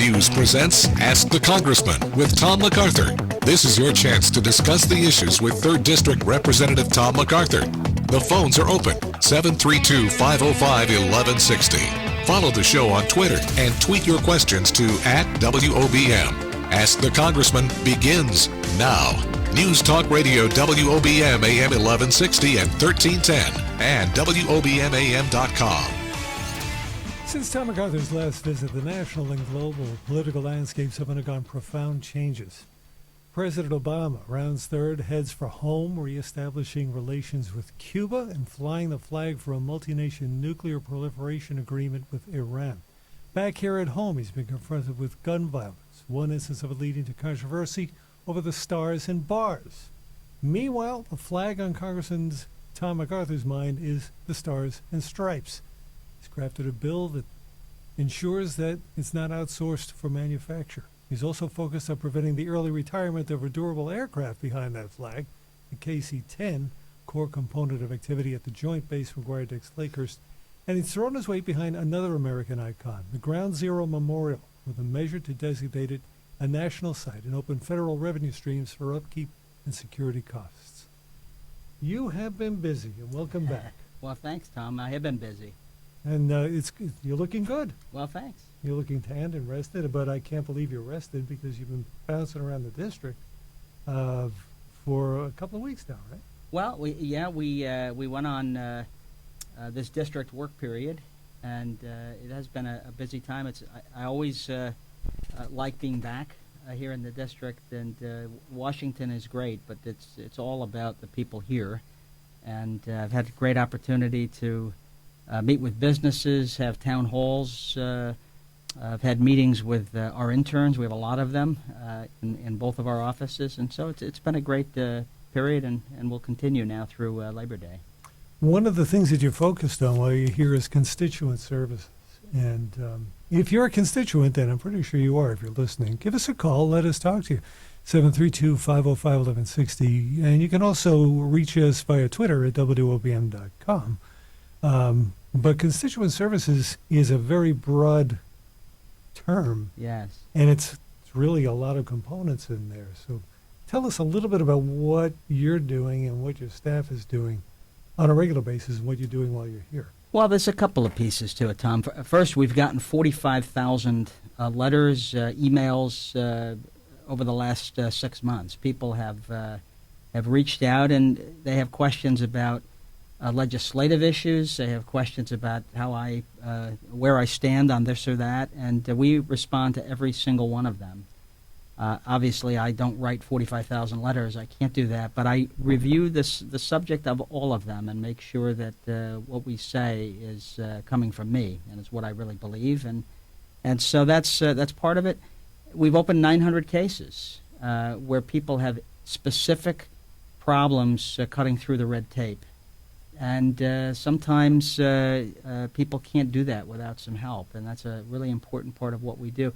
News presents Ask the Congressman with Tom MacArthur. This is your chance to discuss the issues with 3rd District Representative Tom MacArthur. The phones are open, 732-505-1160. Follow the show on Twitter and tweet your questions to @WOBM. Ask the Congressman begins now. News Talk Radio WOBM-AM 1160 and 1310 and WOBMAM.com. Since Tom MacArthur's last visit, the national and global political landscapes have undergone profound changes. President Obama rounds third, heads for home, reestablishing relations with Cuba and flying the flag for a multi-nation nuclear proliferation agreement with Iran. Back here at home, he's been confronted with gun violence, one instance of it leading to controversy over the stars and bars. Meanwhile, the flag on Congressman Tom MacArthur's mind is the stars and stripes. He's crafted a bill that ensures that it's not outsourced for manufacture. He's also focused on preventing the early retirement of a durable aircraft behind that flag, the KC-10, core component of activity at the Joint Base McGuire-Dix Lakehurst. And he's thrown his weight behind another American icon, the Ground Zero Memorial, with a measure to designate it a national site and open federal revenue streams for upkeep and security costs. You have been busy, and welcome back. Well, thanks, Tom. I have been busy. And you're looking good. Well, thanks. You're looking tanned and rested, but I can't believe you're rested because you've been bouncing around the district for a couple of weeks now, right? Well, we went on this district work period, and it has been a busy time. I always like being back here in the district, and Washington is great, but it's all about the people here. And I've had a great opportunity to meet with businesses, have town halls. I've had meetings with our interns. We have a lot of them in both of our offices, and so it's been a great period, and we'll continue now through Labor Day. One of the things that you're focused on while you're here is constituent services. And if you're a constituent, then I'm pretty sure you are if you're listening, give us a call. Let us talk to you. 732-505-1160. And you can also reach us via Twitter at WOBM.com. But constituent services is a very broad term. Yes. And it's really a lot of components in there. So tell us a little bit about what you're doing and what your staff is doing on a regular basis and what you're doing while you're here. Well, there's a couple of pieces to it, Tom. First, we've gotten 45,000 letters, emails over the last 6 months. People have reached out, and they have questions about legislative issues. They have questions about where I stand on this or that, and we respond to every single one of them. Obviously, I don't write 45,000 letters. I can't do that, but I review the subject of all of them and make sure that what we say is coming from me and is what I really believe, and so that's part of it. We've opened 900 cases where people have specific problems cutting through the red tape. And sometimes people can't do that without some help, and that's a really important part of what we do.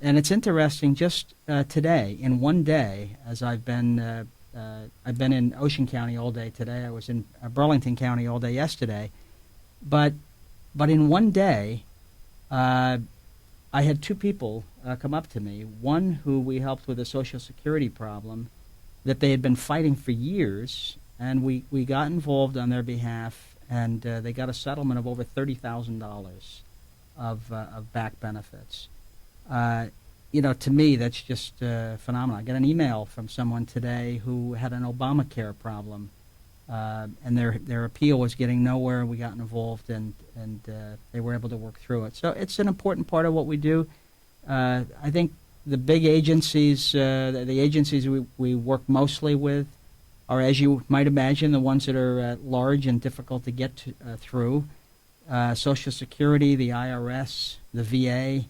And it's interesting, just today, in one day, as I've been in Ocean County all day today. I was in Burlington County all day yesterday. But in one day, I had two people come up to me, one who we helped with a Social Security problem that they had been fighting for years, and we got involved on their behalf, and they got a settlement of over $30,000 of back benefits. To me, that's just phenomenal. I got an email from someone today who had an Obamacare problem, and their appeal was getting nowhere. We got involved, and they were able to work through it. So it's an important part of what we do. I think the big agencies, the agencies we work mostly with, are, as you might imagine, the ones that are large and difficult to get through. Social Security, the IRS, the VA,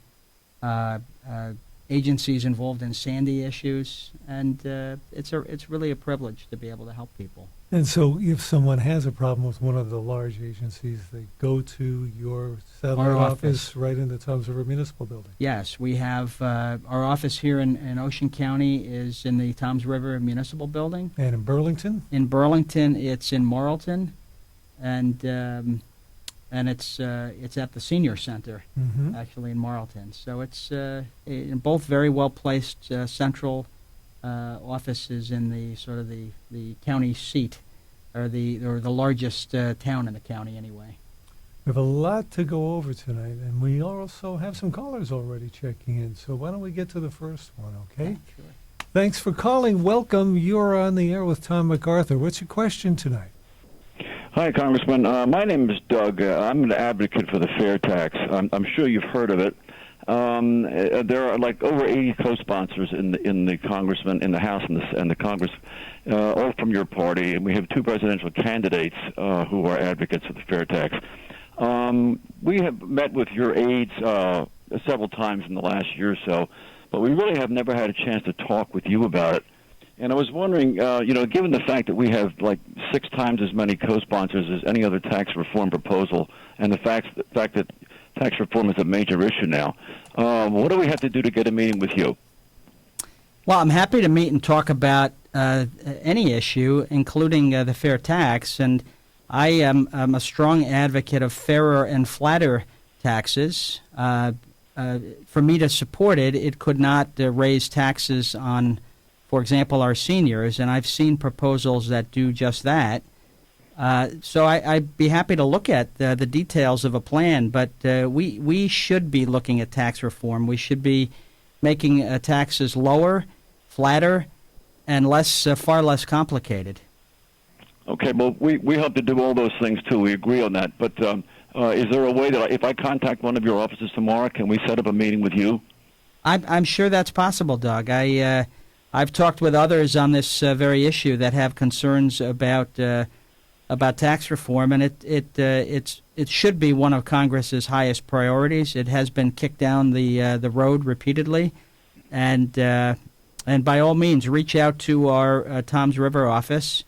agencies involved in Sandy issues, and it's really a privilege to be able to help people. And so if someone has a problem with one of the large agencies, they go to your satellite office right in the Toms River Municipal Building. Yes, we have our office here in Ocean County is in the Toms River Municipal Building. And in Burlington? In Burlington, it's in Marlton. And and it's at the Senior Center, actually in Marlton. So it's in both very well placed central offices in the sort of the county seat, or the largest town in the county anyway. We have a lot to go over tonight, and we also have some callers already checking in. So why don't we get to the first one, okay? Yeah, sure. Thanks for calling. Welcome. You're on the air with Tom MacArthur. What's your question tonight? Hi, Congressman. My name is Doug. I'm an advocate for the fair tax. I'm sure you've heard of it. There are like over 80 co-sponsors in the Congressman, in the House and the Congress, all from your party, and we have two presidential candidates who are advocates of the fair tax. We have met with your aides several times in the last year or so, but we really have never had a chance to talk with you about it. And I was wondering, given the fact that we have like 6 times as many co-sponsors as any other tax reform proposal, and the fact that tax reform is a major issue now, what do we have to do to get a meeting with you? Well, I'm happy to meet and talk about any issue, including the fair tax. And I'm a strong advocate of fairer and flatter taxes. For me to support it, it could not raise taxes on, for example, our seniors, and I've seen proposals that do just that. So I'd be happy to look at the details of a plan, but we should be looking at tax reform. We should be making taxes lower, flatter, and far less complicated. Okay, well, we hope to do all those things, too. We agree on that. But is there a way that if I contact one of your offices tomorrow, can we set up a meeting with you? I'm sure that's possible, Doug. I've talked with others on this very issue that have concerns about tax reform, and it should be one of Congress's highest priorities. It has been kicked down the road repeatedly, and by all means, reach out to our Toms River office,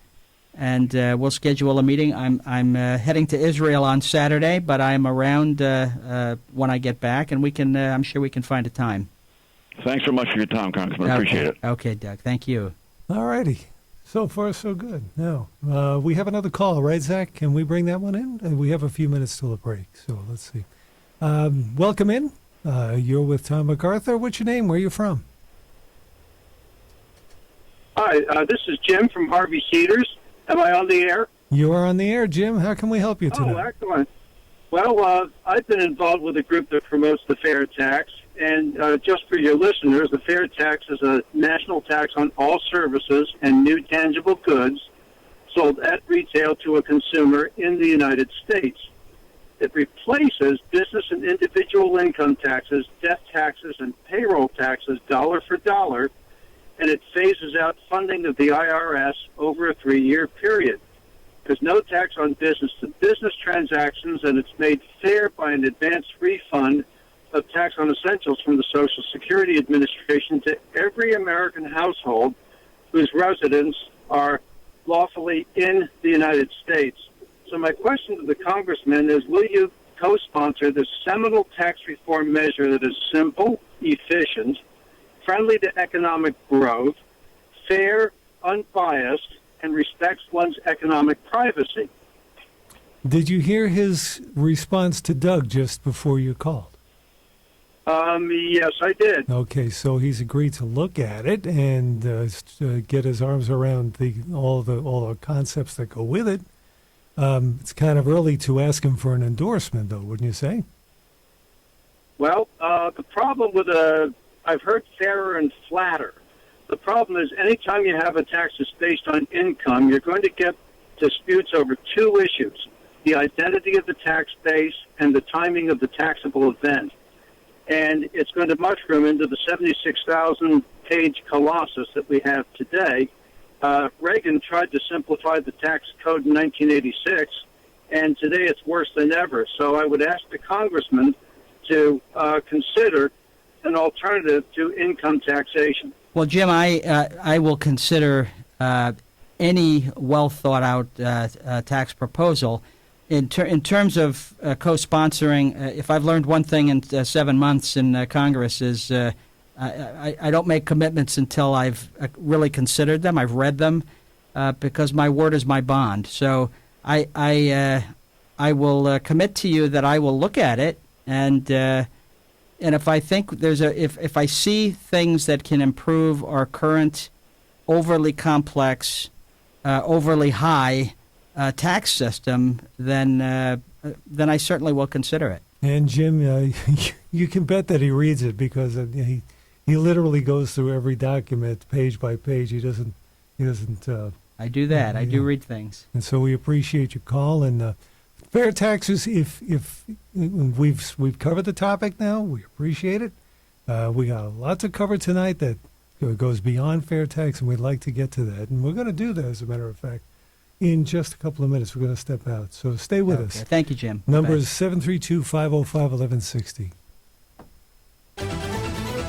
and we'll schedule a meeting. I'm heading to Israel on Saturday, but I'm around when I get back, and I'm sure we can find a time. Thanks very much for your time, Congressman. Okay. Appreciate it. Okay, Doug. Thank you. All righty. So far, so good. Now, we have another call, right, Zach? Can we bring that one in? We have a few minutes till the break, so let's see. Welcome in. You're with Tom MacArthur. What's your name? Where are you from? Hi, this is Jim from Harvey Cedars. Am I on the air? You are on the air, Jim. How can we help you tonight? Oh, excellent. Well, I've been involved with a group that promotes the fair tax. And just for your listeners, the fair tax is a national tax on all services and new tangible goods sold at retail to a consumer in the United States. It replaces business and individual income taxes, death taxes, and payroll taxes dollar for dollar, and it phases out funding of the IRS over a 3-year period. There's no tax on business-to-business transactions, and it's made fair by an advance refund of tax on essentials from the Social Security Administration to every American household whose residents are lawfully in the United States. So my question to the Congressman is, will you co-sponsor this seminal tax reform measure that is simple, efficient, friendly to economic growth, fair, unbiased, and respects one's economic privacy? Did you hear his response to Doug just before you called? Yes, I did. Okay, so he's agreed to look at it and get his arms around all the concepts that go with it. It's kind of early to ask him for an endorsement, though, wouldn't you say? Well, the problem with I've heard fairer and flatter. The problem is anytime you have a tax that's based on income, you're going to get disputes over 2 issues: the identity of the tax base and the timing of the taxable event. And it's going to mushroom into the 76,000-page colossus that we have today. Reagan tried to simplify the tax code in 1986, and today it's worse than ever. So I would ask the Congressman to consider an alternative to income taxation. Well, Jim, I will consider any well-thought-out tax proposal. In terms of co-sponsoring, if I've learned one thing in 7 months in Congress is I don't make commitments until I've really considered them, I've read them, because my word is my bond. So I I will commit to you that I will look at it, and if I think if I see things that can improve our current overly complex, overly high tax system, then I certainly will consider it. And Jim, you can bet that he reads it, because he literally goes through every document page by page. He doesn't. I do that. I do read things. And so we appreciate your call. And fair taxes. If we've covered the topic now, we appreciate it. We got a lot to cover tonight that goes beyond fair tax, and we'd like to get to that. And we're going to do that, as a matter of fact. In just a couple of minutes, we're going to step out. So stay with us. Thank you, Jim. Number is 732-505-1160.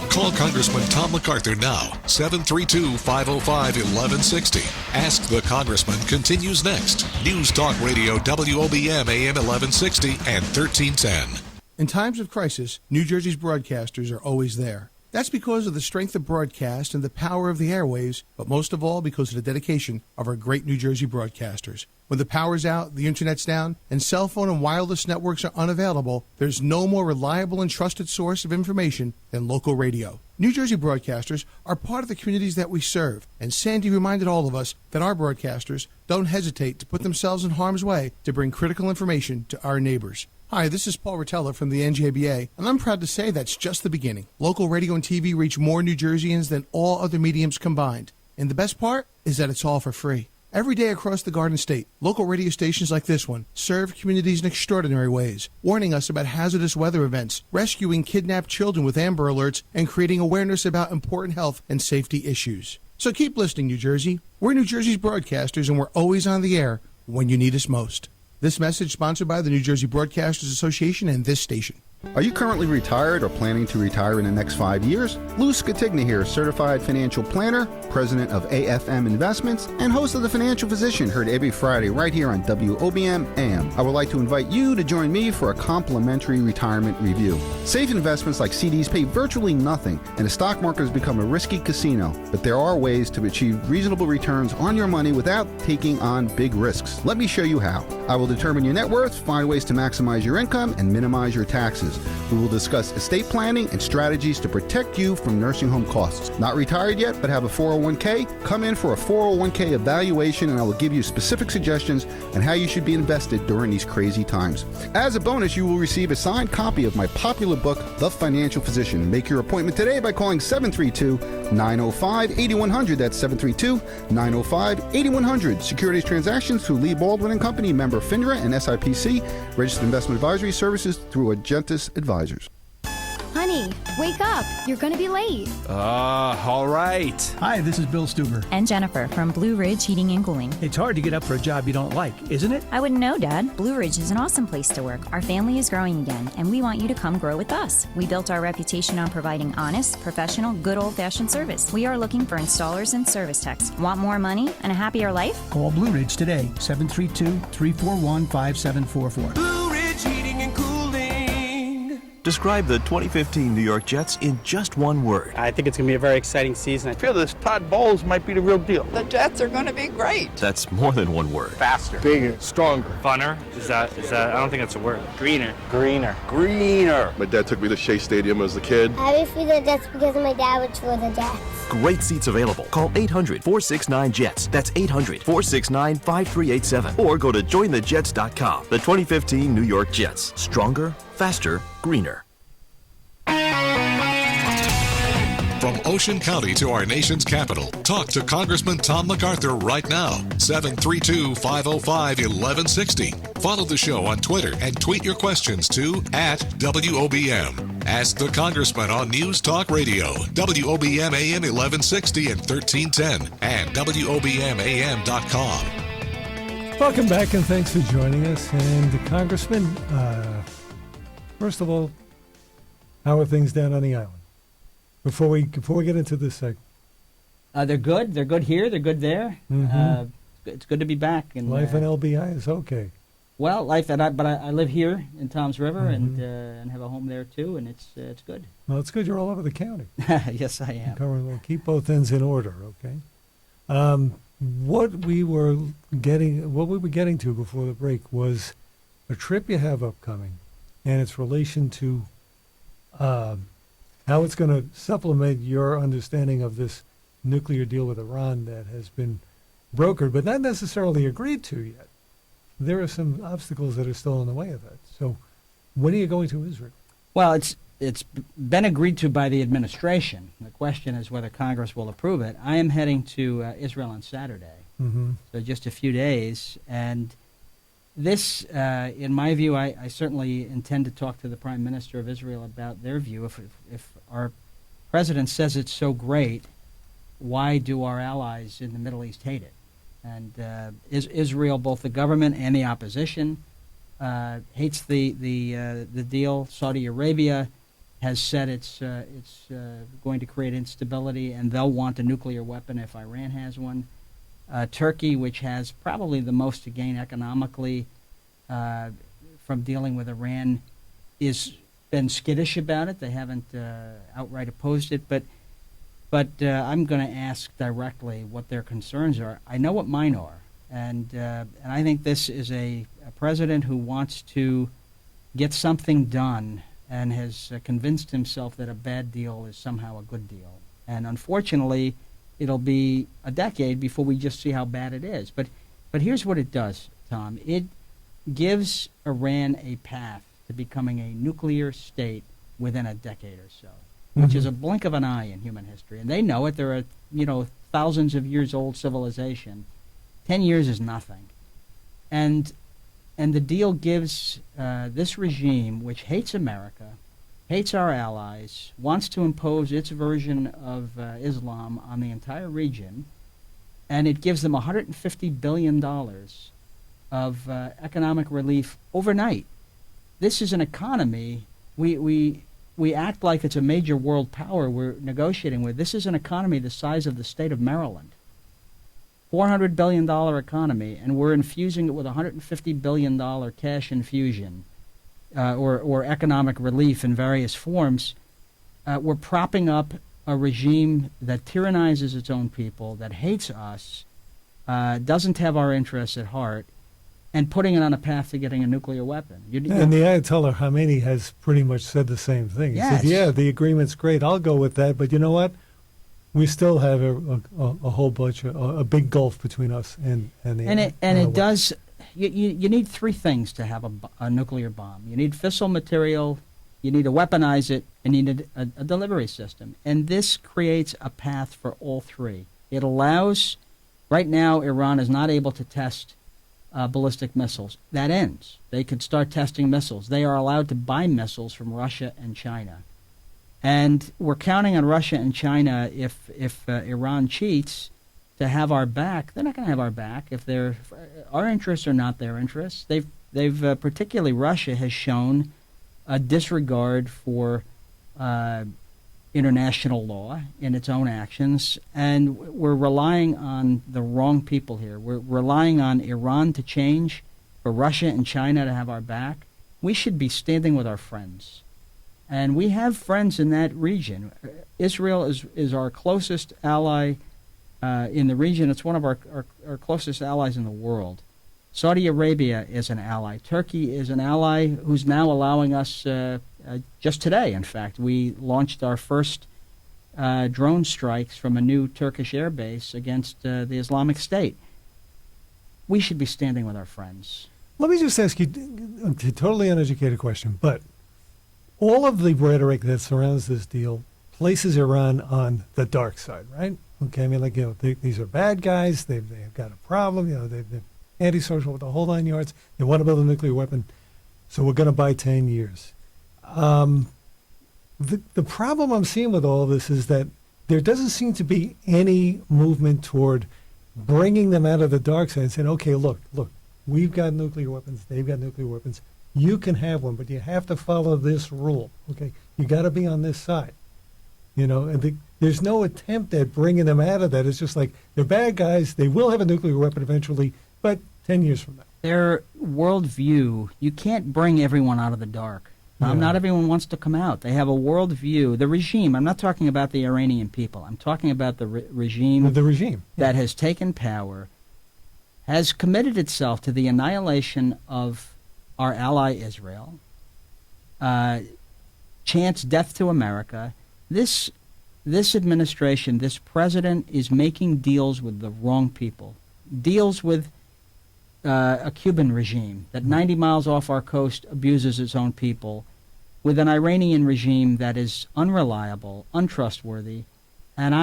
Call Congressman Tom MacArthur now, 732-505-1160. Ask the Congressman continues next. News Talk Radio WOBM-AM 1160 and 1310. In times of crisis, New Jersey's broadcasters are always there. That's because of the strength of broadcast and the power of the airwaves, but most of all because of the dedication of our great New Jersey broadcasters. When the power's out, the internet's down, and cell phone and wireless networks are unavailable, there's no more reliable and trusted source of information than local radio. New Jersey broadcasters are part of the communities that we serve, and Sandy reminded all of us that our broadcasters don't hesitate to put themselves in harm's way to bring critical information to our neighbors. Hi, this is Paul Rotella from the NJBA, and I'm proud to say that's just the beginning. Local radio and TV reach more New Jerseyans than all other mediums combined. And the best part is that it's all for free. Every day across the Garden State, local radio stations like this one serve communities in extraordinary ways, warning us about hazardous weather events, rescuing kidnapped children with Amber Alerts, and creating awareness about important health and safety issues. So keep listening, New Jersey. We're New Jersey's broadcasters, and we're always on the air when you need us most. This message sponsored by the New Jersey Broadcasters Association and this station. Are you currently retired or planning to retire in the next 5 years? Lou Scatigna here, certified financial planner, president of AFM Investments, and host of The Financial Physician, heard every Friday right here on WOBM-AM. I would like to invite you to join me for a complimentary retirement review. Safe investments like CDs pay virtually nothing, and the stock market has become a risky casino. But there are ways to achieve reasonable returns on your money without taking on big risks. Let me show you how. I will determine your net worth, find ways to maximize your income, and minimize your taxes. We will discuss estate planning and strategies to protect you from nursing home costs. Not retired yet, but have a 401k? Come in for a 401k evaluation, and I will give you specific suggestions on how you should be invested during these crazy times. As a bonus, you will receive a signed copy of my popular book, The Financial Physician. Make your appointment today by calling 732-905-8100. That's 732-905-8100. Securities transactions through Lee Baldwin & Company, member FINRA and SIPC. Registered investment advisory services through Agentis Advisors. Honey, wake up. You're going to be late. All right. Hi, this is Bill Stuber. And Jennifer from Blue Ridge Heating and Cooling. It's hard to get up for a job you don't like, isn't it? I wouldn't know, Dad. Blue Ridge is an awesome place to work. Our family is growing again, and we want you to come grow with us. We built our reputation on providing honest, professional, good old-fashioned service. We are looking for installers and service techs. Want more money and a happier life? Call Blue Ridge today, 732-341-5744. Blue Ridge Heating and Cooling. Describe the 2015 New York Jets in just one word. I think it's going to be a very exciting season. I feel this Todd Bowles might be the real deal. The Jets are going to be great. That's more than one word. Faster, bigger, stronger. Funner? Is that? I don't think that's a word. Greener. Greener. My dad took me to Shea Stadium as a kid. I root for the Jets because my dad would for the Jets. Great seats available. Call 800-469-JETS. That's 800-469-5387. Or go to jointhejets.com. The 2015 New York Jets. Stronger, faster, greener. From Ocean County to our nation's capital, talk to Congressman Tom MacArthur right now, 732-505-1160. Follow the show on Twitter and tweet your questions to @WOBM. Ask the Congressman on News Talk Radio, WOBM-AM 1160 and 1310, and WOBMAM.com. Welcome back, and thanks for joining us. And Congressman, first of all, how are things down on the island? Before we get into this segment, They're good. They're good here. They're good there. Mm-hmm. It's good to be back. And life in LBI is okay. Well, but I live here in Toms River, mm-hmm. and have a home there too, and it's good. Well, it's good. You're all over the county. Yes, I am. We'll keep both ends in order, okay? What we were getting to before the break was a trip you have upcoming and its relation to how it's going to supplement your understanding of this nuclear deal with Iran that has been brokered but not necessarily agreed to yet. There are some obstacles that are still in the way of that. So when are you going to Israel? Well, it's been agreed to by the administration. The question is whether Congress will approve it. I am heading to Israel on Saturday, so just a few days. And this, in my view, I certainly intend to talk to the Prime Minister of Israel about their view. If our president says it's so great, why do our allies in the Middle East hate it? And Israel, both the government and the opposition, hates the deal. Saudi Arabia has said it's going to create instability, and they'll want a nuclear weapon if Iran has one. Turkey, which has probably the most to gain economically from dealing with Iran, is been skittish about it. They haven't outright opposed it, but I'm going to ask directly what their concerns are. I know what mine are, and I think this is a president who wants to get something done and has convinced himself that a bad deal is somehow a good deal. And unfortunately, it'll be a decade before we just see how bad it is. But here's what it does, Tom. It gives Iran a path to becoming a nuclear state within a decade or so, which is a blink of an eye in human history. And they know it. They're a thousands of years old civilization. 10 years is nothing. And the deal gives this regime, which hates America, hates our allies, wants to impose its version of Islam on the entire region, and it gives them $150 billion of economic relief overnight. This is an economy. We act like it's a major world power we're negotiating with. This is an economy the size of the state of Maryland. $400 billion economy, and we're infusing it with $150 billion cash infusion or economic relief in various forms. We're propping up a regime that tyrannizes its own people, that hates us, doesn't have our interests at heart, and putting it on a path to getting a nuclear weapon. And the Ayatollah Khamenei has pretty much said the same thing. He said, yeah, the agreement's great, I'll go with that, but you know what? We still have a whole bunch of a big gulf between us and the it does. You need three things to have a nuclear bomb. You need fissile material, you need to weaponize it, and you need a delivery system. And this creates a path for all three. It allows. Right now, Iran is not able to test ballistic missiles. That ends. They could start testing missiles. They are allowed to buy missiles from Russia and China. And we're counting on Russia and China, if Iran cheats, to have our back. They're not going to have our back if our interests are not their interests. They've particularly Russia has shown a disregard for international law in its own actions, and we're relying on the wrong people here. We're relying on Iran to change, for Russia and China to have our back. We should be standing with our friends. And we have friends in that region. Israel is our closest ally in the region. It's one of our closest allies in the world. Saudi Arabia is an ally. Turkey is an ally who's now allowing us, just today, in fact, we launched our first drone strikes from a new Turkish air base against the Islamic State. We should be standing with our friends. Let me just ask you a totally uneducated question, but all of the rhetoric that surrounds this deal places Iran on the dark side, right? Okay, I mean, like, these are bad guys. They've got a problem. They're antisocial with the whole 9 yards. They want to build a nuclear weapon, so we're going to buy 10 years. The problem I'm seeing with all of this is that there doesn't seem to be any movement toward bringing them out of the dark side and saying, okay, look, we've got nuclear weapons. They've got nuclear weapons. You can have one, but you have to follow this rule. Okay, you got to be on this side. And there's no attempt at bringing them out of that. It's just like they're bad guys. They will have a nuclear weapon eventually, but 10 years from now. Their worldview, you can't bring everyone out of the dark. Not everyone wants to come out. They have a worldview. The regime, I'm not talking about the Iranian people. I'm talking about the regime. The regime. That has taken power, has committed itself to the annihilation of our ally Israel, chants death to America. This administration, this president is making deals with the wrong people. Deals with a Cuban regime that 90 miles off our coast abuses its own people, with an Iranian regime that is unreliable, untrustworthy, and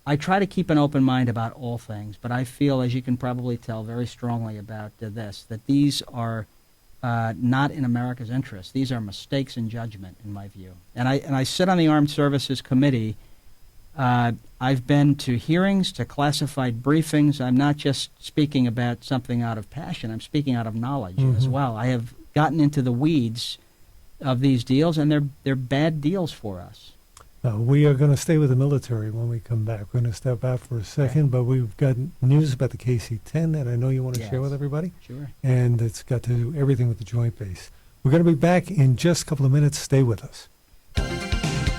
I try to keep an open mind about all things, but I feel, as you can probably tell, very strongly about that these are not in America's interest. These are mistakes in judgment, in my view. And I sit on the Armed Services Committee. I've been to hearings, to classified briefings. I'm not just speaking about something out of passion. I'm speaking out of knowledge as well. I have gotten into the weeds of these deals, and they're bad deals for us. We are going to stay with the military when we come back. We're going to step out for a second, but we've got news about the KC-10 that I know you want to share with everybody. Sure. And it's got to do everything with the Joint Base. We're going to be back in just a couple of minutes. Stay with us.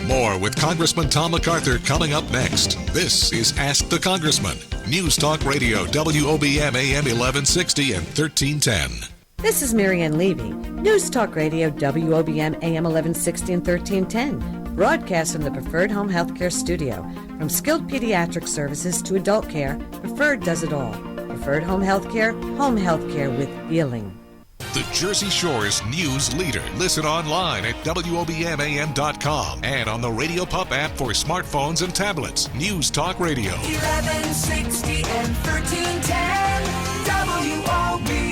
More with Congressman Tom MacArthur coming up next. This is Ask the Congressman. News Talk Radio WOBM-AM 1160 and 1310. This is Marianne Levy, News Talk Radio WOBM-AM 1160 and 1310. Broadcast from the Preferred Home Healthcare Studio. From skilled pediatric services to adult care, Preferred does it all. Preferred Home Healthcare with feeling. The Jersey Shore's news leader. Listen online at WOBMAM.com and on the Radio Pup app for smartphones and tablets. News Talk Radio. 1160 and 1310 WOBM.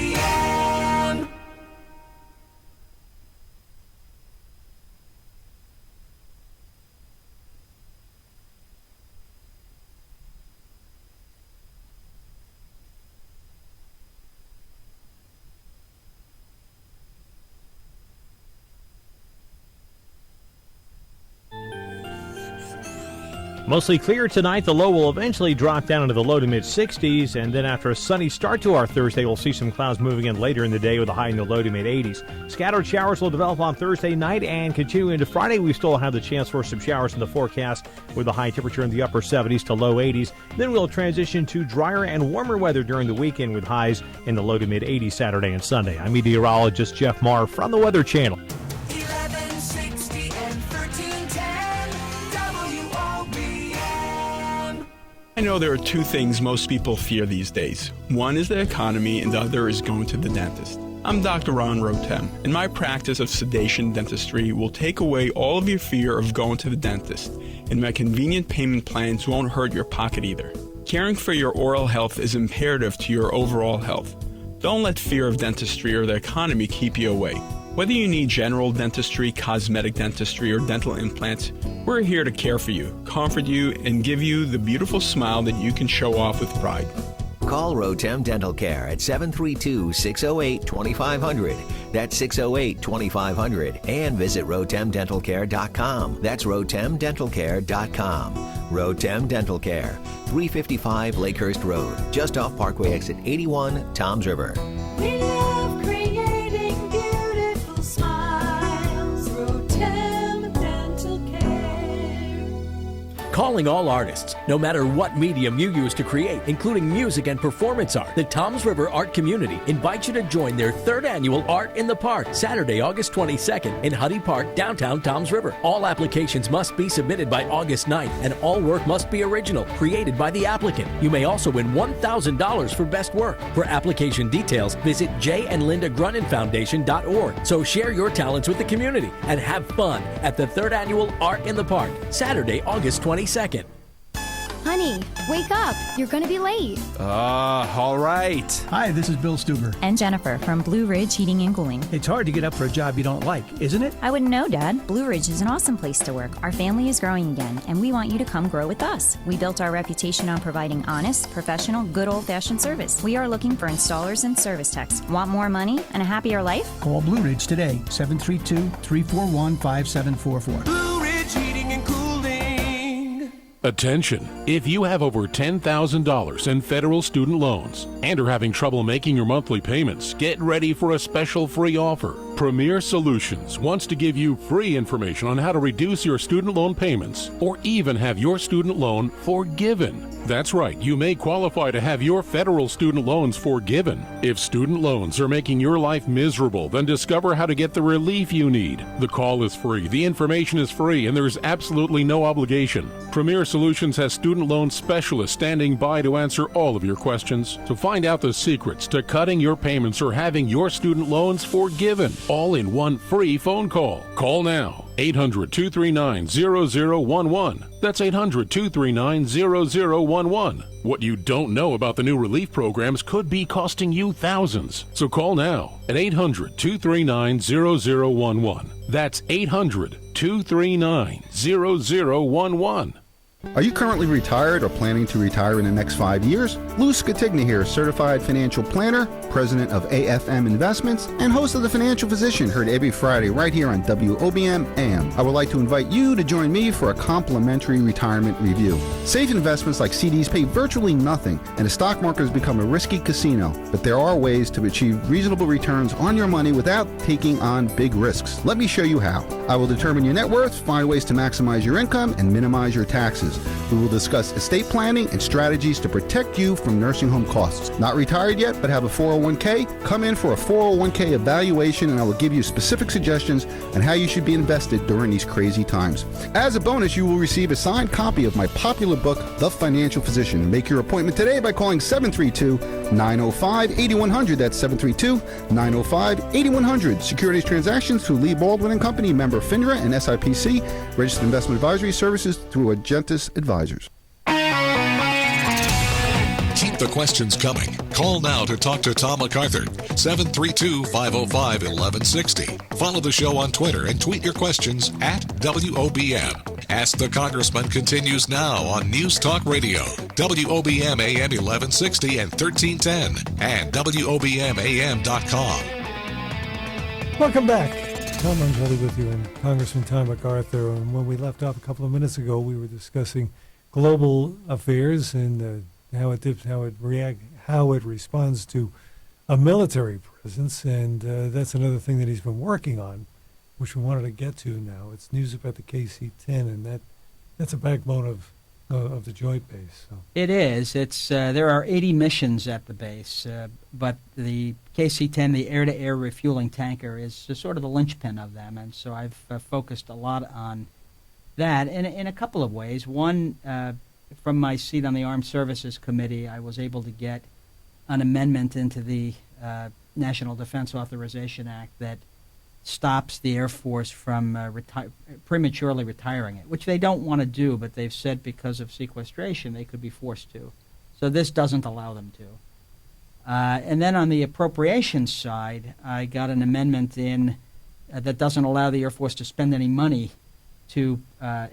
Mostly clear tonight. The low will eventually drop down into the low to mid-60s, and then after a sunny start to our Thursday, we'll see some clouds moving in later in the day with a high in the low to mid-80s. Scattered showers will develop on Thursday night and continue into Friday. We still have the chance for some showers in the forecast with a high temperature in the upper 70s to low 80s. Then we'll transition to drier and warmer weather during the weekend with highs in the low to mid-80s Saturday and Sunday. I'm meteorologist Jeff Marr from the Weather Channel. 1160 and 1310 WOBM. I know there are two things most people fear these days. One is the economy, and the other is going to the dentist. I'm Dr. Ron Rotem, and my practice of sedation dentistry will take away all of your fear of going to the dentist, and my convenient payment plans won't hurt your pocket either. Caring for your oral health is imperative to your overall health. Don't let fear of dentistry or the economy keep you away. Whether you need general dentistry, cosmetic dentistry, or dental implants, we're here to care for you, comfort you, and give you the beautiful smile that you can show off with pride. Call Rotem Dental Care at 732-608-2500. That's 608-2500. And visit RotemDentalCare.com. That's RotemDentalCare.com. Rotem Dental Care, 355 Lakehurst Road, just off Parkway Exit 81, Toms River. We love creating beautiful smiles. Rotem Dental Care. Calling all artists, no matter what medium you use to create, including music and performance art. The Toms River Art Community invites you to join their third annual Art in the Park, Saturday, August 22nd in Huddy Park, downtown Toms River. All applications must be submitted by August 9th, and all work must be original, created by the applicant. You may also win $1,000 for best work. For application details, visit jandlindagrunnenfoundation.org. So share your talents with the community and have fun at the third annual Art in the Park, Saturday, August 22nd. Honey, wake up. You're going to be late. All right. Hi, this is Bill Stuber. And Jennifer from Blue Ridge Heating and Cooling. It's hard to get up for a job you don't like, isn't it? I wouldn't know, Dad. Blue Ridge is an awesome place to work. Our family is growing again, and we want you to come grow with us. We built our reputation on providing honest, professional, good old-fashioned service. We are looking for installers and service techs. Want more money and a happier life? Call Blue Ridge today, 732-341-5744. Blue Ridge Heating and Cooling. Attention! If you have over $10,000 in federal student loans and are having trouble making your monthly payments, get ready for a special free offer. Premier Solutions wants to give you free information on how to reduce your student loan payments or even have your student loan forgiven. That's right, you may qualify to have your federal student loans forgiven. If student loans are making your life miserable, then discover how to get the relief you need. The call is free, the information is free, and there's absolutely no obligation. Premier Solutions has student loan specialists standing by to answer all of your questions. To find out the secrets to cutting your payments or having your student loans forgiven, all in one free phone call. Call now. 800-239-0011. That's 800-239-0011. What you don't know about the new relief programs could be costing you thousands. So call now at 800-239-0011. That's 800-239-0011. Are you currently retired or planning to retire in the next 5 years? Lou Scatigna here, certified financial planner, president of AFM Investments, and host of The Financial Physician, heard every Friday right here on WOBM-AM. I would like to invite you to join me for a complimentary retirement review. Safe investments like CDs pay virtually nothing, and the stock market has become a risky casino. But there are ways to achieve reasonable returns on your money without taking on big risks. Let me show you how. I will determine your net worth, find ways to maximize your income, and minimize your taxes. We will discuss estate planning and strategies to protect you from nursing home costs. Not retired yet, but have a 401k? Come in for a 401k evaluation, and I will give you specific suggestions on how you should be invested during these crazy times. As a bonus, you will receive a signed copy of my popular book, The Financial Physician. Make your appointment today by calling 732-905-8100. That's 732-905-8100. Securities transactions through Lee Baldwin & Company, member FINRA and SIPC. Registered investment advisory services through Agentis Advisors. Keep the questions coming. Call now to talk to Tom MacArthur. 732-505-1160. Follow the show on Twitter and tweet your questions at WOBM. Ask the Congressman continues now on News Talk Radio, WOBM-AM 1160 and 1310, and WOBMAM.com. Welcome back. Tom Angeli with you and Congressman Tom MacArthur. And when we left off a couple of minutes ago, we were discussing global affairs and how it responds to a military presence, and that's another thing that he's been working on, which we wanted to get to now. It's news about the KC-10, and that's a backbone of the Joint Base. So. It is. It's there are 80 missions at the base, but the KC-10, the air-to-air refueling tanker, is sort of the linchpin of them, and so I've focused a lot on that in a couple of ways. One, from my seat on the Armed Services Committee, I was able to get an amendment into the National Defense Authorization Act that stops the Air Force from prematurely retiring it, which they don't want to do, but they've said because of sequestration they could be forced to. So this doesn't allow them to. And then on the appropriations side, I got an amendment in that doesn't allow the Air Force to spend any money to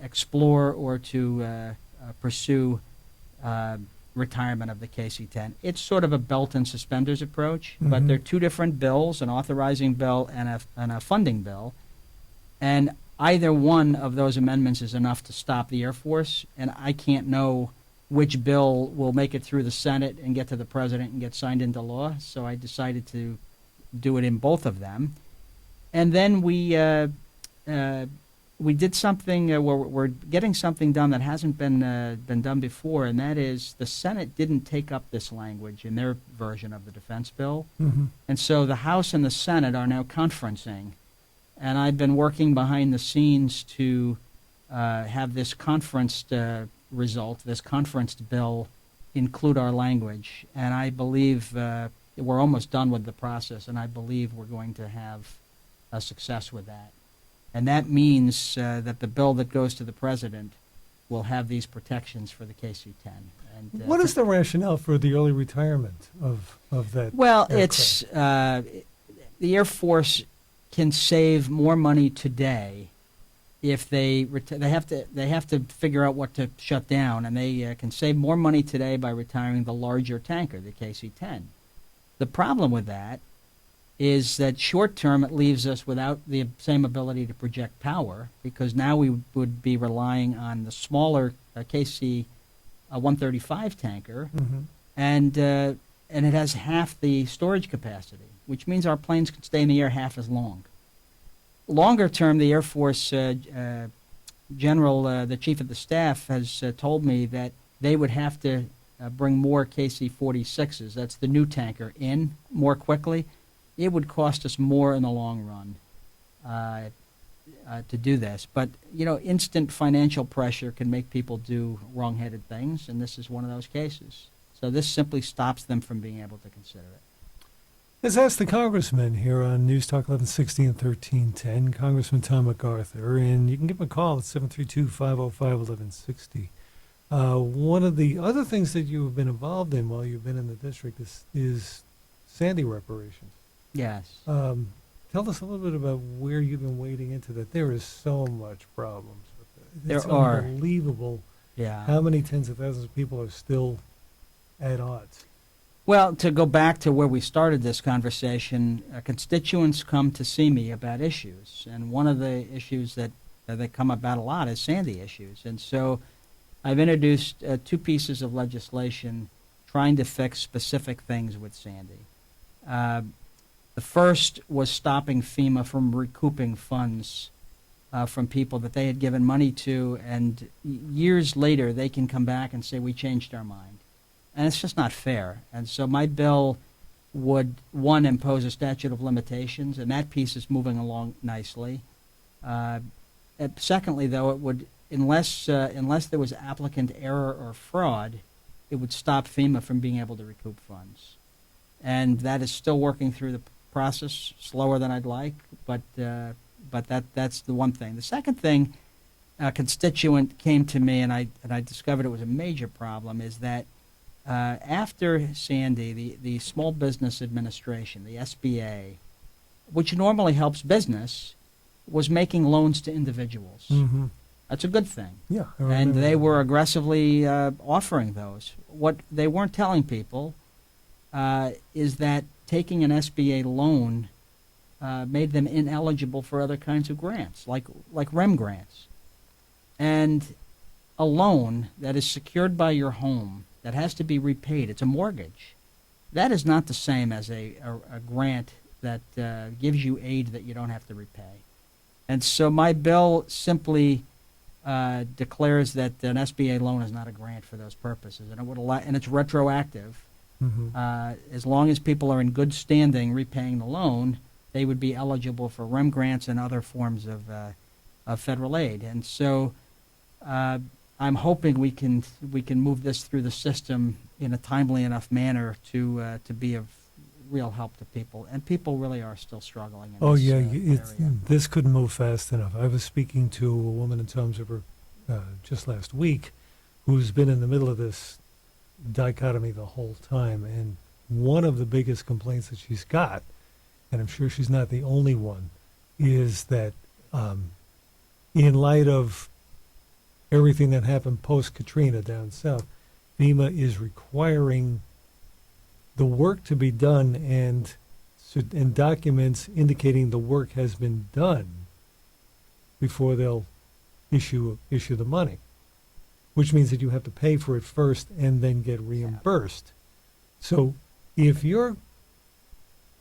explore or to pursue retirement of the KC-10. It's sort of a belt and suspenders approach, but they're two different bills, an authorizing bill and a funding bill, and either one of those amendments is enough to stop the Air Force, and I can't know which bill will make it through the Senate and get to the President and get signed into law, so I decided to do it in both of them. And then we did something where we're getting something done that hasn't been done before, and that is the Senate didn't take up this language in their version of the defense bill. And so the House and the Senate are now conferencing, and I've been working behind the scenes to have this conferenced result, this conferenced bill, include our language. And I believe we're almost done with the process, and I believe we're going to have a success with that. And that means that the bill that goes to the President will have these protections for the KC-10. And what is the rationale for the early retirement of that? Well, aircraft? it's the Air Force can save more money today if they have to figure out what to shut down, and they can save more money today by retiring the larger tanker, the KC-10. The problem with that is that short term it leaves us without the same ability to project power, because now we would be relying on the smaller KC-135 tanker, and it has half the storage capacity, which means our planes can stay in the air half as long. Longer term, the Air Force General, the Chief of the Staff, has told me that they would have to bring more KC-46s, that's the new tanker, in more quickly. It would cost us more in the long run to do this. But, instant financial pressure can make people do wrong-headed things, and this is one of those cases. So this simply stops them from being able to consider it. Let's ask the Congressman here on News Talk 1160 and 1310, Congressman Tom MacArthur, and you can give him a call at 732-505-1160. One of the other things that you have been involved in while you've been in the district is Sandy reparations. Yes. Tell us a little bit about where you've been wading into that. There is so much problems with it. It's There are. Unbelievable Yeah. how many tens of thousands of people are still at odds. Well, to go back to where we started this conversation, constituents come to see me about issues, and one of the issues that they come about a lot is Sandy issues. And so I've introduced 2 pieces of legislation trying to fix specific things with Sandy. The first was stopping FEMA from recouping funds from people that they had given money to, and years later they can come back and say, we changed our mind. And it's just not fair. And so my bill would, one, impose a statute of limitations, and that piece is moving along nicely. Secondly, though, it would, unless there was applicant error or fraud, it would stop FEMA from being able to recoup funds. And that is still working through the process, slower than I'd like, but that's the one thing. The second thing, a constituent came to me, and I discovered it was a major problem, is that after Sandy, the Small Business Administration, the SBA, which normally helps business, was making loans to individuals. Mm-hmm. That's a good thing. Yeah. And they were aggressively offering those. What they weren't telling people is that taking an SBA loan made them ineligible for other kinds of grants, like REM grants. And a loan that is secured by your home, that has to be repaid, it's a mortgage. That is not the same as a grant that gives you aid that you don't have to repay. And so my bill simply declares that an SBA loan is not a grant for those purposes, and it would allow, and it's retroactive. Mm-hmm. As long as people are in good standing repaying the loan, they would be eligible for REM grants and other forms of federal aid. And so I'm hoping we can move this through the system in a timely enough manner to be of real help to people, and people really are still struggling. In this area. This couldn't move fast enough. I was speaking to a woman in Toms River just last week who's been in the middle of this dichotomy the whole time, and one of the biggest complaints that she's got, and I'm sure she's not the only one, is that in light of everything that happened post-Katrina down south, FEMA is requiring the work to be done and documents indicating the work has been done before they'll issue the money, which means that you have to pay for it first and then get reimbursed. So if you're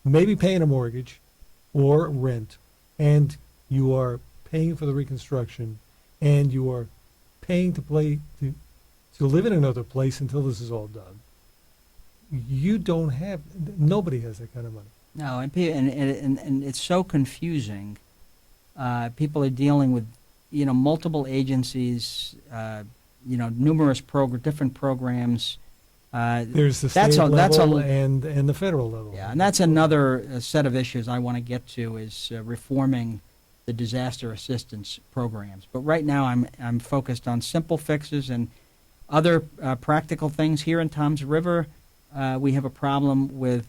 maybe paying a mortgage or rent, and you are paying for the reconstruction, and you are paying to live in another place until this is all done, nobody has that kind of money. No, and it's so confusing. People are dealing with, multiple agencies, numerous different programs. There's the state level and the federal level. Yeah, and that's another set of issues I want to get to, is reforming the disaster assistance programs. But right now I'm focused on simple fixes and other practical things. Here in Toms River, we have a problem with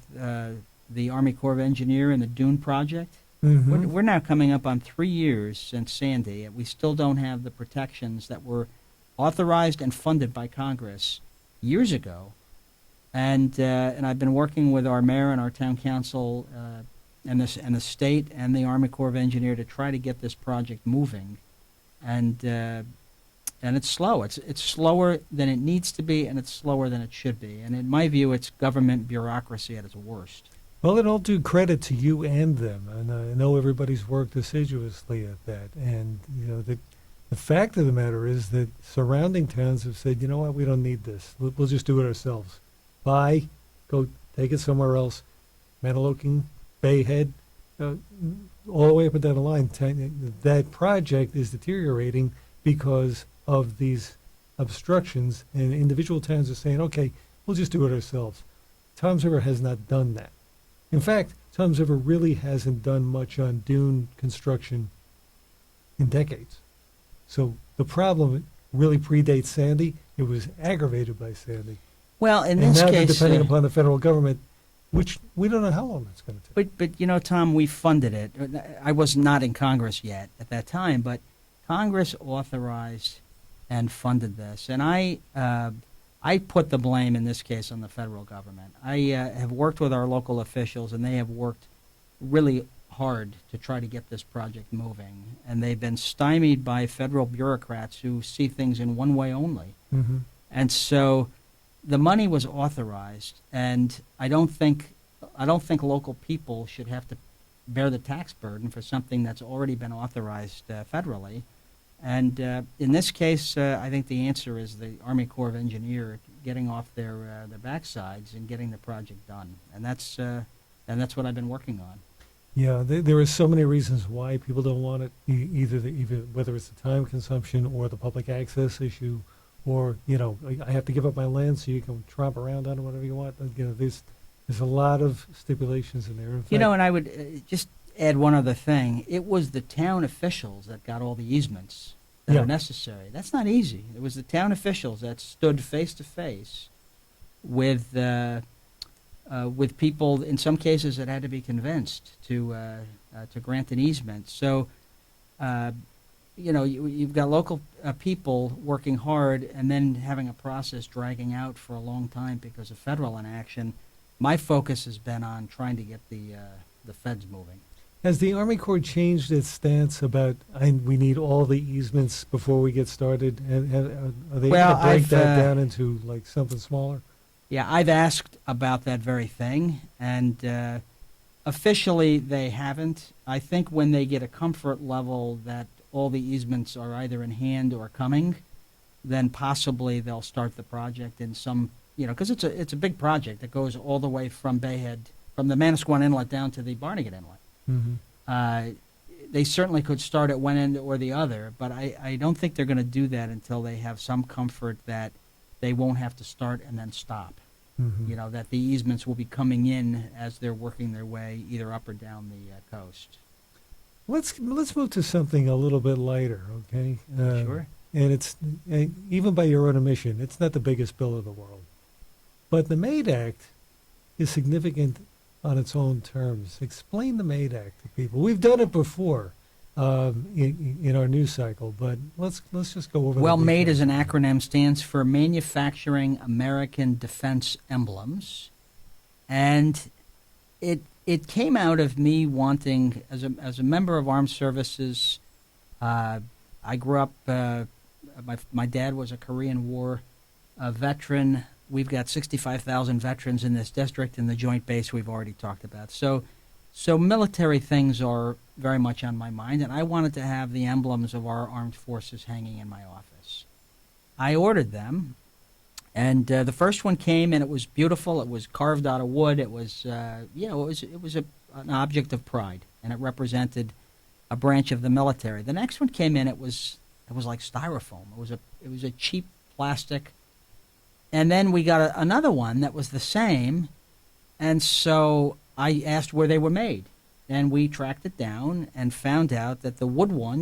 the Army Corps of Engineer and the Dune project. Mm-hmm. We're now coming up on 3 years since Sandy, and we still don't have the protections that were authorized and funded by Congress years ago. And I've been working with our mayor and our town council and the state and the Army Corps of Engineer to try to get this project moving. And it's slow. It's slower than it needs to be, and it's slower than it should be. And in my view, it's government bureaucracy at its worst. Well, it all due credit to you and them, and I know everybody's worked assiduously at that. And The fact of the matter is that surrounding towns have said, you know what, we don't need this. We'll just do it ourselves. Buy, go take it somewhere else. Mantoloking, Bayhead, all the way up and down the line. That project is deteriorating because of these obstructions, and individual towns are saying, okay, we'll just do it ourselves. Toms River has not done that. In fact, Toms River really hasn't done much on dune construction in decades. So the problem really predates Sandy. It was aggravated by Sandy. Well, in and this now case, they're depending upon the federal government, which we don't know how long it's going to take. But you know, Tom, we funded it. I was not in Congress yet at that time, but Congress authorized and funded this, and I put the blame in this case on the federal government. I have worked with our local officials, and they have worked really hard to try to get this project moving, and they've been stymied by federal bureaucrats who see things in one way only. Mm-hmm. And so the money was authorized, and I don't think local people should have to bear the tax burden for something that's already been authorized federally. And in this case, I think the answer is the Army Corps of Engineers getting off their backsides and getting the project done, and that's what I've been working on. Yeah, there are so many reasons why people don't want it. Either whether it's the time consumption or the public access issue, or I have to give up my land so you can tromp around on it, whatever you want. There's a lot of stipulations in there. In fact, and I would just add one other thing. It was the town officials that got all the easements that are necessary. That's not easy. It was the town officials that stood face to face with people, in some cases, that had to be convinced to grant an easement. So, you've got local people working hard and then having a process dragging out for a long time because of federal inaction. My focus has been on trying to get the feds moving. Has the Army Corps changed its stance about we need all the easements before we get started? Are they able to break that down into like something smaller? Yeah, I've asked about that very thing, and officially they haven't. I think when they get a comfort level that all the easements are either in hand or coming, then possibly they'll start the project in some, because it's a big project that goes all the way from Bayhead, from the Manasquan Inlet down to the Barnegat Inlet. Mm-hmm. They certainly could start at one end or the other, but I don't think they're going to do that until they have some comfort that they won't have to start and then stop. Mm-hmm. That the easements will be coming in as they're working their way either up or down the coast. Let's move to something a little bit lighter, okay? Sure. And it's even by your own admission, it's not the biggest bill in the world, but the MAID Act is significant on its own terms. Explain the MAID Act to people. We've done it before in our news cycle, but let's just go over. Well, MAID as an acronym stands for Manufacturing American Defense Emblems, and it came out of me wanting, as a member of armed services. I grew up. My dad was a Korean War veteran. We've got 65,000 veterans in this district, and the Joint Base we've already talked about. So military things are very much on my mind, and I wanted to have the emblems of our armed forces hanging in my office. I ordered them, and the first one came, and it was beautiful. It was carved out of wood. It was, it was an object of pride, and it represented a branch of the military. The next one came in. It was like styrofoam. It was a cheap plastic. And then we got another one that was the same, and so I asked where they were made, and we tracked it down and found out that the wood one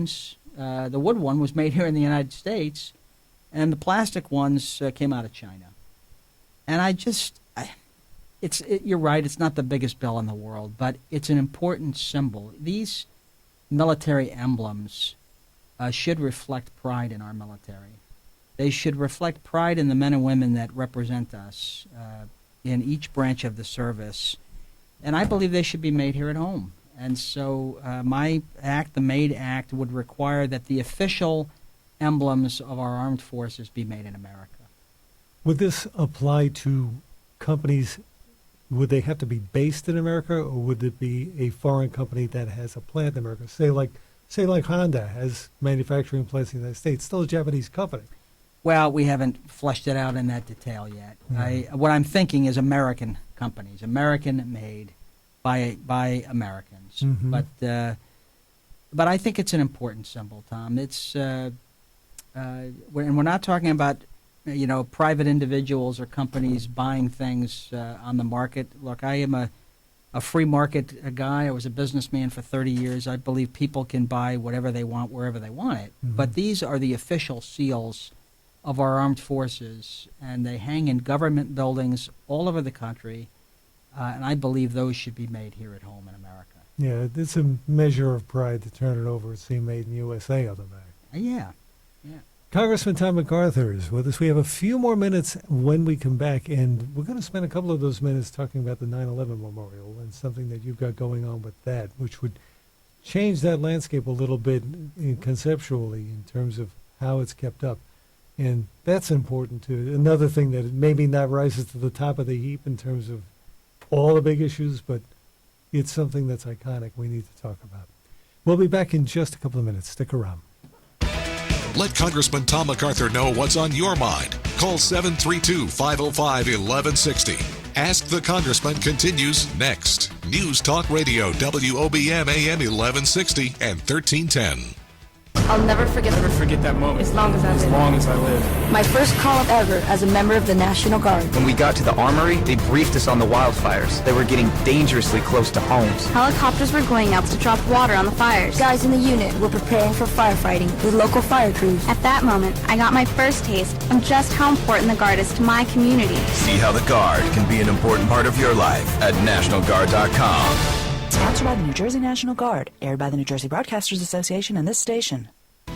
was made here in the United States, and the plastic ones came out of China. And you're right, it's not the biggest bill in the world, but it's an important symbol. These military emblems should reflect pride in our military. They should reflect pride in the men and women that represent us in each branch of the service. And I believe they should be made here at home. And so my act, the MAID Act, would require that the official emblems of our armed forces be made in America. Would this apply to companies? Would they have to be based in America, or would it be a foreign company that has a plant in America? Say like say like Honda has manufacturing plants in the United States, still a Japanese company. Well, we haven't fleshed it out in that detail yet. What I'm thinking is American companies, American-made by Americans. Mm-hmm. But I think it's an important symbol, Tom. It's and we're not talking about private individuals or companies buying things on the market. Look, I am a free market guy. I was a businessman for 30 years. I believe people can buy whatever they want wherever they want it. Mm-hmm. But these are the official seals of our armed forces, and they hang in government buildings all over the country, and I believe those should be made here at home in America. Yeah, it's a measure of pride to turn it over and see made in USA on the back. Yeah. Congressman Tom MacArthur is with us. We have a few more minutes when we come back, and we're going to spend a couple of those minutes talking about the 9/11 memorial and something that you've got going on with that, which would change that landscape a little bit conceptually in terms of how it's kept up. And that's important, too. Another thing that maybe not rises to the top of the heap in terms of all the big issues, but it's something that's iconic we need to talk about. We'll be back in just a couple of minutes. Stick around. Let Congressman Tom MacArthur know what's on your mind. Call 732-505-1160. Ask the Congressman continues next. News Talk Radio WOBM-AM 1160 and 1310. I'll never forget that moment. As long as I live. My first call ever as a member of the National Guard. When we got to the armory, they briefed us on the wildfires. They were getting dangerously close to homes. Helicopters were going out to drop water on the fires. Guys in the unit were preparing for firefighting with local fire crews. At that moment, I got my first taste of just how important the Guard is to my community. See how the Guard can be an important part of your life at NationalGuard.com. Sponsored by the New Jersey National Guard. Aired by the New Jersey Broadcasters Association and this station.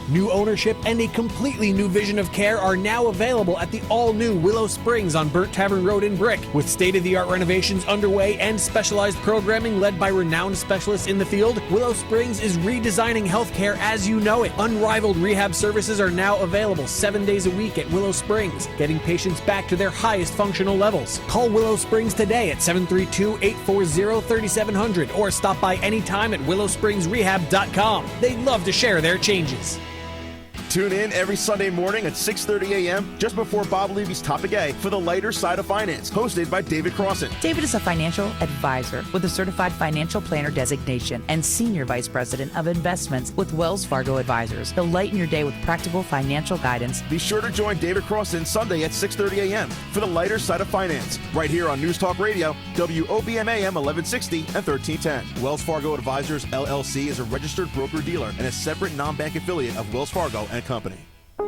New ownership and a completely new vision of care are now available at the all-new Willow Springs on Burnt Tavern Road in Brick. With state-of-the-art renovations underway and specialized programming led by renowned specialists in the field, Willow Springs is redesigning healthcare as you know it. Unrivaled rehab services are now available 7 days a week at Willow Springs, getting patients back to their highest functional levels. Call Willow Springs today at 732-840-3700 or stop by anytime at willowspringsrehab.com. They'd love to share their changes. Tune in every Sunday morning at 6:30 a.m. just before Bob Levy's Topic A for the lighter side of finance, hosted by David Crossan. David is a financial advisor with a certified financial planner designation and senior vice president of investments with Wells Fargo Advisors. He'll lighten your day with practical financial guidance. Be sure to join David Crossan Sunday at 6:30 a.m. for the lighter side of finance, right here on News Talk Radio, WOBM-AM 1160 and 1310. Wells Fargo Advisors, LLC is a registered broker-dealer and a separate non-bank affiliate of Wells Fargo and Company.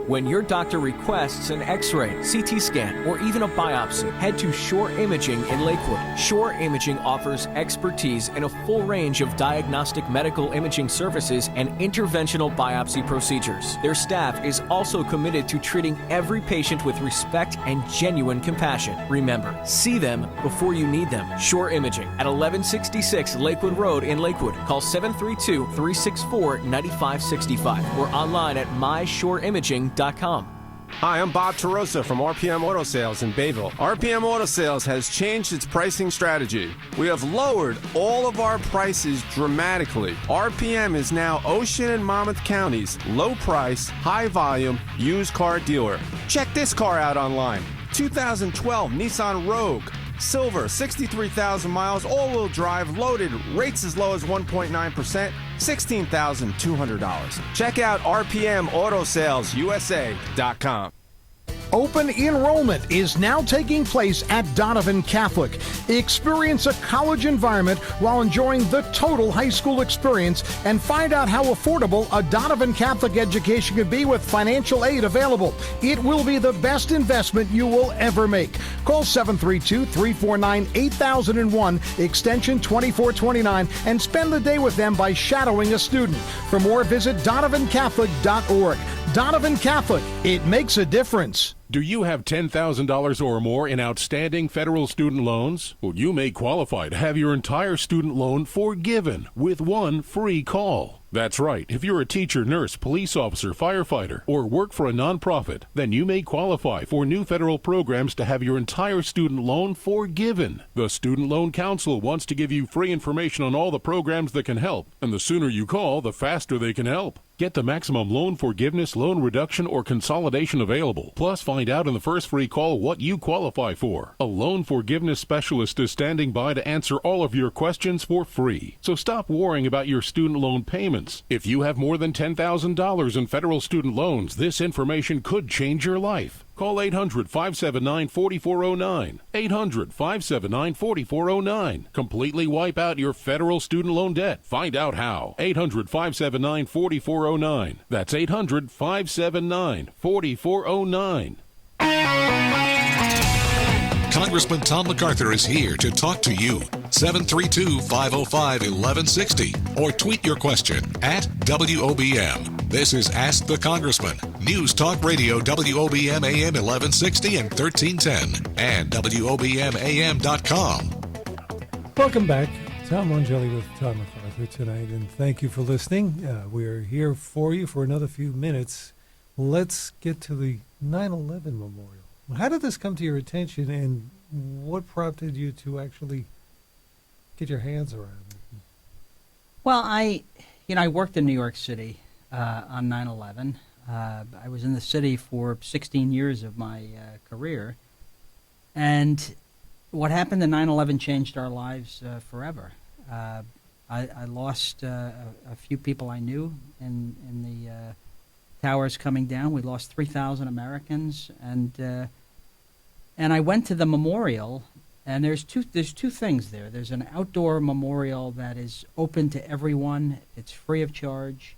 When your doctor requests an X-ray, CT scan, or even a biopsy, head to Shore Imaging in Lakewood. Shore Imaging offers expertise in a full range of diagnostic medical imaging services and interventional biopsy procedures. Their staff is also committed to treating every patient with respect and genuine compassion. Remember, see them before you need them. Shore Imaging at 1166 Lakewood Road in Lakewood. Call 732-364-9565 or online at myshoreimaging.com. Hi, I'm Bob Tarosa from RPM Auto Sales in Bayville. RPM Auto Sales has changed its pricing strategy. We have lowered all of our prices dramatically. RPM is now Ocean and Monmouth County's low price, high volume used car dealer. Check this car out online. 2012 Nissan Rogue. Silver, 63,000 miles, all-wheel drive, loaded, rates as low as 1.9%, $16,200. Check out RPMAutoSalesUSA.com. Open enrollment is now taking place at Donovan Catholic. Experience a college environment while enjoying the total high school experience and find out how affordable a Donovan Catholic education can be with financial aid available. It will be the best investment you will ever make. Call 732-349-8001, extension 2429, and spend the day with them by shadowing a student. For more, visit donovancatholic.org. Donovan Catholic, it makes a difference. Do you have $10,000 or more in outstanding federal student loans? Well, you may qualify to have your entire student loan forgiven with one free call. That's right. If you're a teacher, nurse, police officer, firefighter, or work for a nonprofit, then you may qualify for new federal programs to have your entire student loan forgiven. The Student Loan Council wants to give you free information on all the programs that can help, and the sooner you call, the faster they can help. Get the maximum loan forgiveness, loan reduction, or consolidation available. Plus, find out in the first free call what you qualify for. A loan forgiveness specialist is standing by to answer all of your questions for free. So stop worrying about your student loan payments. If you have more than $10,000 in federal student loans, this information could change your life. Call 800-579-4409. 800-579-4409. Completely wipe out your federal student loan debt. Find out how. 800-579-4409. That's 800-579-4409. Congressman Tom MacArthur is here to talk to you. 732-505-1160 or tweet your question at WOBM. This is Ask the Congressman. News Talk Radio WOBM-AM 1160 and 1310 and WOBMAM.com. Welcome back. Tom Angeli with Tom MacArthur tonight, and thank you for listening. We're here for you for another few minutes. Let's get to the 9/11 memorial. How did this come to your attention, and what prompted you to actually get your hands around it? Well, I worked in New York City on 9/11. I was in the city for 16 years of my career, and what happened in 9/11 changed our lives forever. I lost a few people I knew in the towers coming down. We lost 3,000 Americans, and I went to the memorial, and there's two things there. There's an outdoor memorial that is open to everyone. It's free of charge.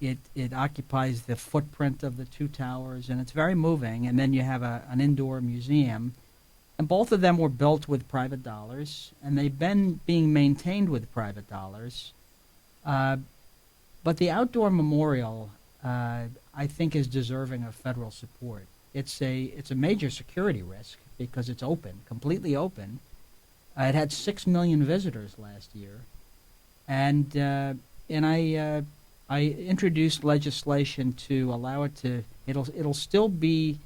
It occupies the footprint of the two towers, and it's very moving. And then you have an indoor museum, and both of them were built with private dollars, and they've been being maintained with private dollars. But the outdoor memorial, I think, is deserving of federal support. It's a major security risk because it's open, completely open. It had 6 million visitors last year, and I introduced legislation to allow it to. It'll still be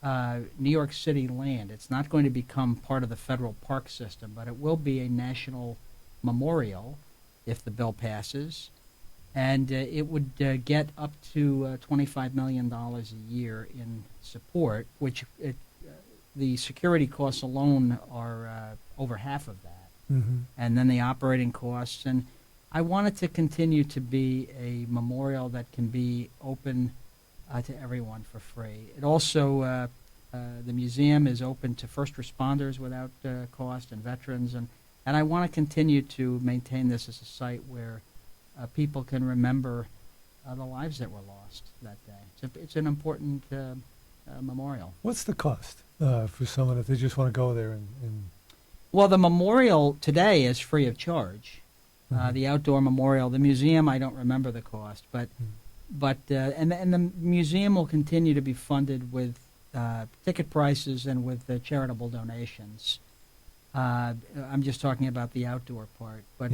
New York City land. It's not going to become part of the federal park system, but it will be a national memorial if the bill passes. And it would get up to $25 million a year in support, which the security costs alone are over half of that. Mm-hmm. And then the operating costs. And I want it to continue to be a memorial that can be open to everyone for free. It also, the museum is open to first responders without cost and veterans. And I want to continue to maintain this as a site where people can remember the lives that were lost that day. It's an important memorial. What's the cost for someone if they just want to go there and... Well, the memorial today is free of charge. Mm-hmm. The outdoor memorial, the museum, I don't remember the cost, but and the museum will continue to be funded with ticket prices and with charitable donations. I'm just talking about the outdoor part, but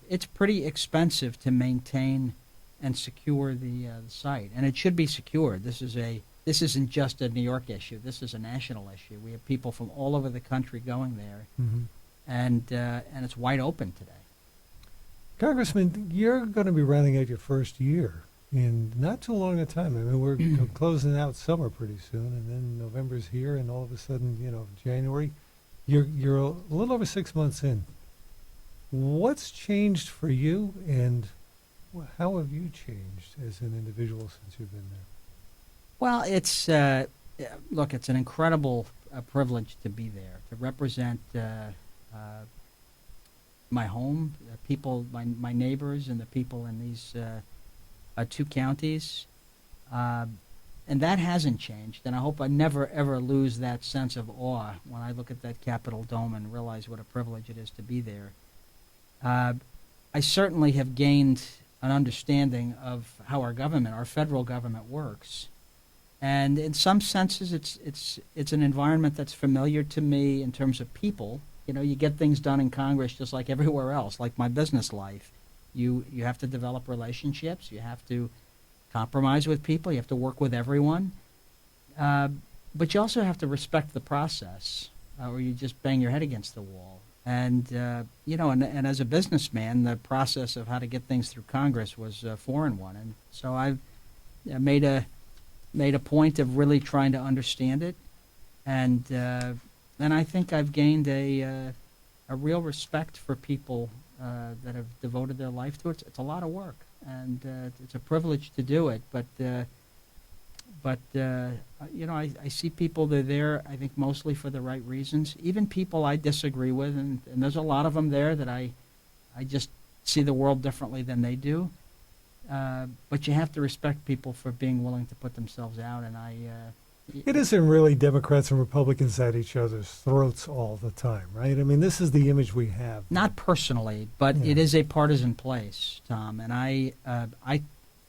it's pretty expensive to maintain and secure the site, and it should be secured. This isn't just a New York issue. This is a national issue. We have people from all over the country going there, mm-hmm. and it's wide open today. Congressman, you're going to be rounding out your first year in not too long a time. I mean, we're closing out summer pretty soon, and then November's here, and all of a sudden, January. You're a little over 6 months in. What's changed for you, and how have you changed as an individual since you've been there? Well, it's look, it's an incredible privilege to be there, to represent my home, people, my neighbors, and the people in these two counties. And that hasn't changed, and I hope I never, ever lose that sense of awe when I look at that Capitol dome and realize what a privilege it is to be there. I certainly have gained an understanding of how our government, our federal government, works. And in some senses, it's an environment that's familiar to me in terms of people. You get things done in Congress just like everywhere else, like my business life. You have to develop relationships. You have to compromise with people. You have to work with everyone. But you also have to respect the process, or you just bang your head against the wall. And, and as a businessman, the process of how to get things through Congress was a foreign one. And so I've made a point of really trying to understand it. And I think I've gained a real respect for people that have devoted their life to it. It's a lot of work, and it's a privilege to do it. But I see people that are there, I think, mostly for the right reasons. Even people I disagree with, and there's a lot of them there that I just see the world differently than they do. But you have to respect people for being willing to put themselves out, and It isn't really Democrats and Republicans at each other's throats all the time, right? I mean, this is the image we have. Not personally, but it is a partisan place, Tom. And I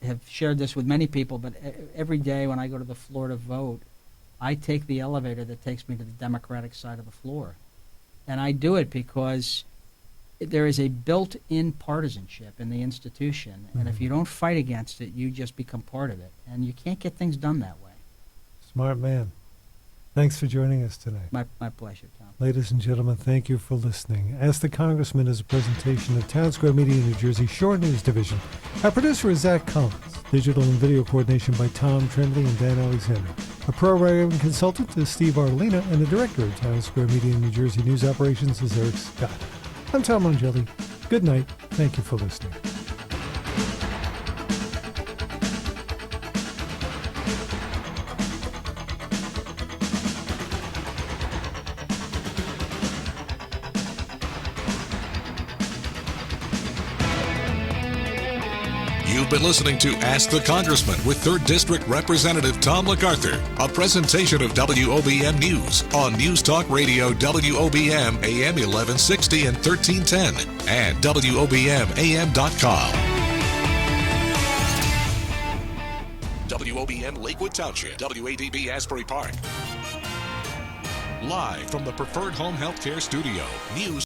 have shared this with many people, but every day when I go to the floor to vote, I take the elevator that takes me to the Democratic side of the floor. And I do it because there is a built-in partisanship in the institution. And if you don't fight against it, you just become part of it. And you can't get things done that way. Smart man. Thanks for joining us tonight. My pleasure, Tom. Ladies and gentlemen, thank you for listening. Ask the Congressman is a presentation of Town Square Media New Jersey Shore News Division. Our producer is Zach Collins. Digital and video coordination by Tom Trindley and Dan Alexander. Our programming consultant is Steve Arlena, and the director of Town Square Media New Jersey News Operations is Eric Scott. I'm Tom Angeli. Good night. Thank you for listening. You've been listening to Ask the Congressman with 3rd District Representative Tom MacArthur, a presentation of WOBM News on News Talk Radio WOBM-AM 1160 and 1310 and WOBM-AM.com. WOBM Lakewood Township, WADB Asbury Park. Live from the Preferred Home Healthcare Studio, News